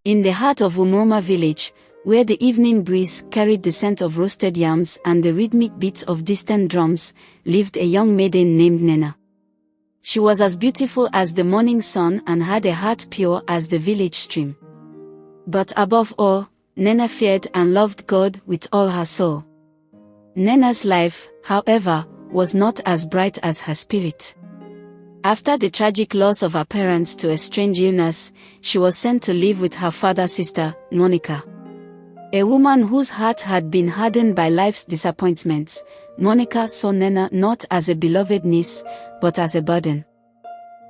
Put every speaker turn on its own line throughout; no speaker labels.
In the heart of Umoma village, where the evening breeze carried the scent of roasted yams and the rhythmic beats of distant drums, lived a young maiden named Nnenna. She was as beautiful as the morning sun and had a heart pure as the village stream. But above all, Nnenna feared and loved God with all her soul. Nnenna's life, however, was not as bright as her spirit. After the tragic loss of her parents to a strange illness, she was sent to live with her father's sister, Nnenna. A woman whose heart had been hardened by life's disappointments, Nnenna saw Nnenna not as a beloved niece, but as a burden.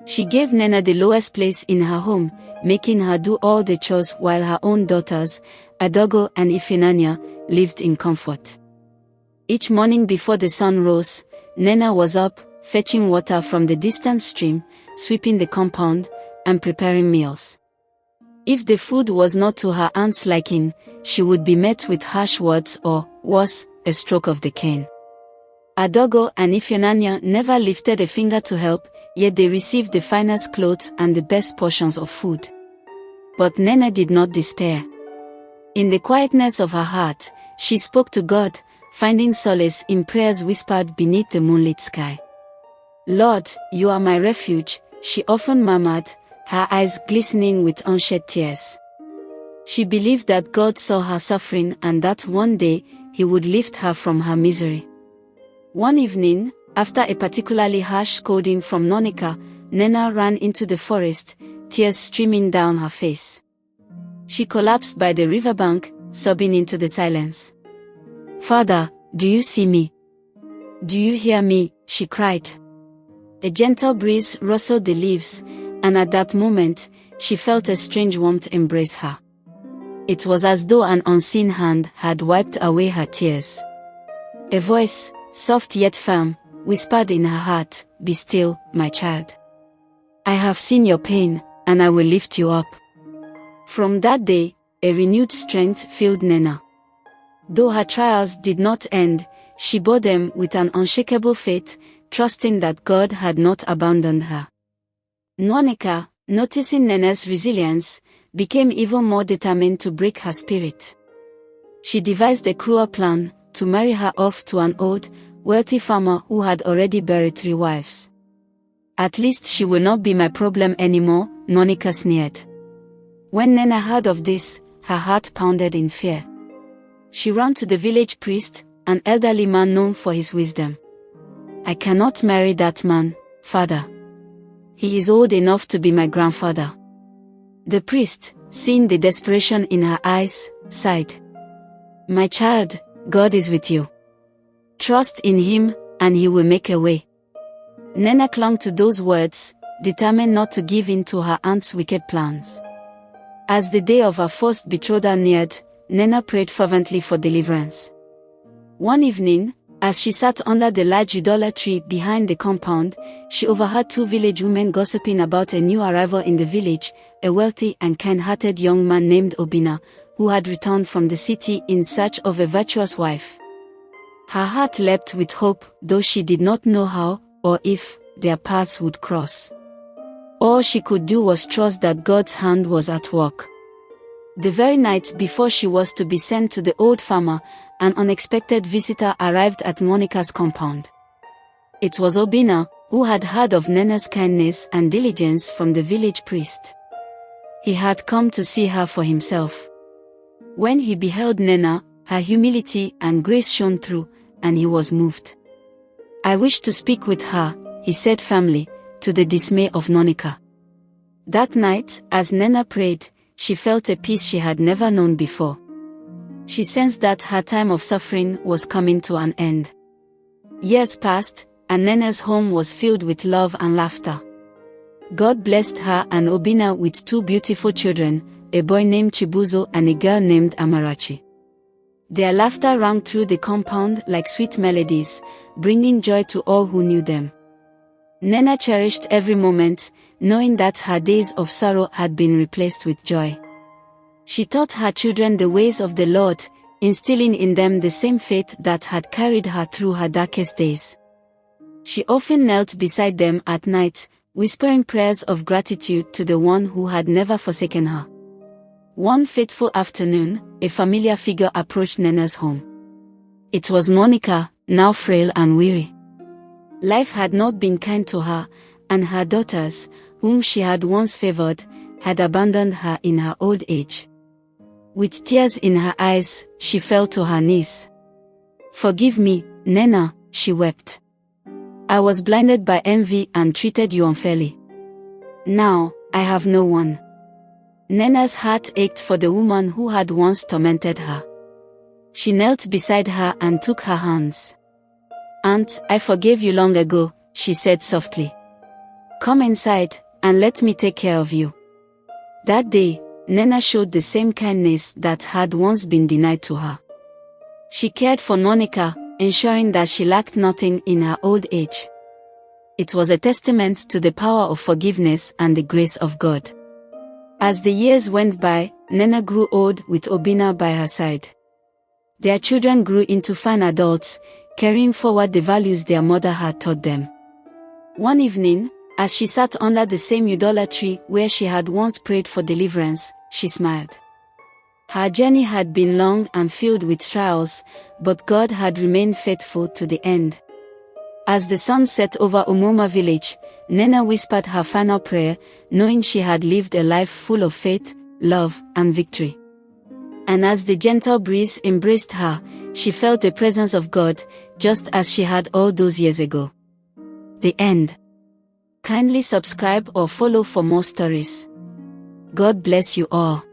She gave Nnenna the lowest place in her home, making her do all the chores while her own daughters, Adogo and Nnenna, lived in comfort. Each morning before the sun rose, Nnenna was up, fetching water from the distant stream, sweeping the compound, and preparing meals. If the food was not to her aunt's liking, she would be met with harsh words or, worse, a stroke of the cane. Adogo and Nnenna never lifted a finger to help, yet they received the finest clothes and the best portions of food. But Nnenna did not despair. In the quietness of her heart, she spoke to God, finding solace in prayers whispered beneath the moonlit sky. "Lord, you are my refuge," she often murmured, her eyes glistening with unshed tears. She believed that God saw her suffering and that one day, He would lift her from her misery. One evening, after a particularly harsh scolding from Nnenna ran into the forest, tears streaming down her face. She collapsed by the riverbank, sobbing into the silence. "Father, do you see me? Do you hear me?" she cried. A gentle breeze rustled the leaves, and at that moment, she felt a strange warmth embrace her. It was as though an unseen hand had wiped away her tears. A voice, soft yet firm, whispered in her heart, "Be still, my child. I have seen your pain, and I will lift you up." From that day, a renewed strength filled Nnenna. Though her trials did not end, she bore them with an unshakable faith, trusting that God had not abandoned her. Nnenna, noticing Nnenna's resilience, became even more determined to break her spirit. She devised a cruel plan to marry her off to an old, wealthy farmer who had already buried 3 wives. "At least she will not be my problem anymore," Nnenna sneered. When Nnenna heard of this, her heart pounded in fear. She ran to the village priest, an elderly man known for his wisdom. "I cannot marry that man, father. He is old enough to be my grandfather." The priest, seeing the desperation in her eyes, sighed. "My child, God is with you. Trust in Him, and He will make a way." Nnenna clung to those words, determined not to give in to her aunt's wicked plans. As the day of her forced betrothal neared, Nnenna prayed fervently for deliverance. One evening, as she sat under the large udala tree behind the compound, she overheard 2 village women gossiping about a new arrival in the village, a wealthy and kind-hearted young man named Obinna, who had returned from the city in search of a virtuous wife. Her heart leapt with hope, though she did not know how, or if, their paths would cross. All she could do was trust that God's hand was at work. The very night before she was to be sent to the old farmer, an unexpected visitor arrived at Nnenna's compound. It was Obinna, who had heard of Nnenna's kindness and diligence from the village priest. He had come to see her for himself. When he beheld Nnenna, her humility and grace shone through, and he was moved. "I wish to speak with her," he said firmly, to the dismay of Nnenna. That night, as Nnenna prayed, she felt a peace she had never known before. She sensed that her time of suffering was coming to an end. Years passed, and Nnenna's home was filled with love and laughter. God blessed her and Obinna with 2 beautiful children, a boy named Chibuzo and a girl named Amarachi. Their laughter rang through the compound like sweet melodies, bringing joy to all who knew them. Nnenna cherished every moment, knowing that her days of sorrow had been replaced with joy. She taught her children the ways of the Lord, instilling in them the same faith that had carried her through her darkest days. She often knelt beside them at night, whispering prayers of gratitude to the one who had never forsaken her. One fateful afternoon, a familiar figure approached Nnenna's home. It was Monica, now frail and weary. Life had not been kind to her, and her daughters, whom she had once favored, had abandoned her in her old age. With tears in her eyes, she fell to her knees. "Forgive me, Nnenna," she wept. "I was blinded by envy and treated you unfairly. Now, I have no one." Nnenna's heart ached for the woman who had once tormented her. She knelt beside her and took her hands. "Aunt, I forgave you long ago," she said softly. "Come inside, and let me take care of you." That day, Nnenna showed the same kindness that had once been denied to her. She cared for Monica, ensuring that she lacked nothing in her old age. It was a testament to the power of forgiveness and the grace of God. As the years went by, Nnenna grew old with Obinna by her side. Their children grew into fine adults, carrying forward the values their mother had taught them. One evening, as she sat under the same udala tree where she had once prayed for deliverance, she smiled. Her journey had been long and filled with trials, but God had remained faithful to the end. As the sun set over Umoma village, Nnenna whispered her final prayer, knowing she had lived a life full of faith, love, and victory. And as the gentle breeze embraced her, she felt the presence of God, just as she had all those years ago. The end. Kindly subscribe or follow for more stories. God bless you all.